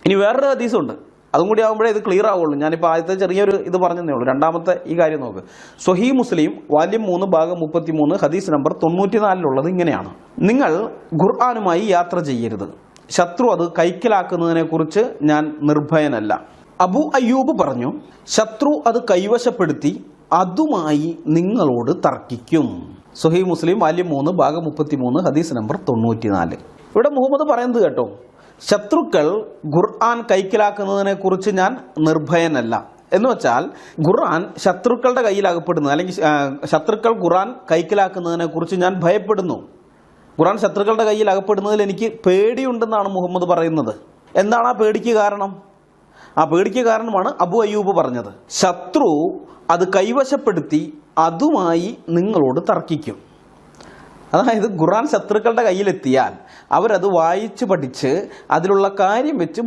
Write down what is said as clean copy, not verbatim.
ഇനി വേറൊരു ഹദീസുണ്ട്, അതും കൂടി ആകുമ്പോഴേ ഇത് ക്ലിയർ ആവുള്ളൂ. ഞാനിപ്പോൾ ആദ്യത്തെ ചെറിയൊരു ഇത് പറഞ്ഞതേ ഉള്ളൂ. രണ്ടാമത്തെ ഈ കാര്യം നോക്ക്. സ്വഹീഹ് മുസ്ലിം വാല്യം 3 ഭാഗം 33 ഹദീസ് നമ്പർ 94 ഇങ്ങനെയാണ്: നിങ്ങൾ ഖുർആനുമായി യാത്ര ചെയ്യരുത്, ശത്രു അത് കൈക്കലാക്കുന്നതിനെ കുറിച്ച് ഞാൻ നിർഭയനല്ല. അബൂ അയ്യൂബ് പറഞ്ഞു, ശത്രു അത് കൈവശപ്പെടുത്തി അതുമായി നിങ്ങളോട് തർക്കിക്കും. സ്വഹീഹ് മുസ്ലിം വാല്യം 3 ഭാഗം 33 ഹദീസ് നമ്പർ 94. ഇവിടെ മുഹമ്മദ് പറയുന്നത് കേട്ടോ, ശത്രുക്കൾ ഖുർആൻ കൈക്കലാക്കുന്നതിനെ കുറിച്ച് ഞാൻ നിർഭയനല്ല. എന്ന് വെച്ചാൽ ഖുർആൻ ശത്രുക്കളുടെ കയ്യിൽ അകപ്പെടുന്നത്, അല്ലെങ്കിൽ ശത്രുക്കൾ ഖുർആൻ കൈക്കലാക്കുന്നതിനെ കുറിച്ച് ഞാൻ ഭയപ്പെടുന്നു. ഖുർആൻ ശത്രുക്കളുടെ കയ്യിൽ അകപ്പെടുന്നതിൽ എനിക്ക് പേടിയുണ്ടെന്നാണ് മുഹമ്മദ് പറയുന്നത്. എന്താണ് ആ പേടിക്ക് കാരണം? ആ പേടിക്ക് കാരണമാണ് അബൂ അയ്യൂബ് പറഞ്ഞത്, ശത്രു അത് കൈവശപ്പെടുത്തി അതുമായി നിങ്ങളോട് തർക്കിക്കും. അതായത് ഖുർആൻ ശത്രുക്കളുടെ കയ്യിലെത്തിയാൽ അവരത് വായിച്ച് പഠിച്ച് അതിലുള്ള കാര്യം വെച്ച്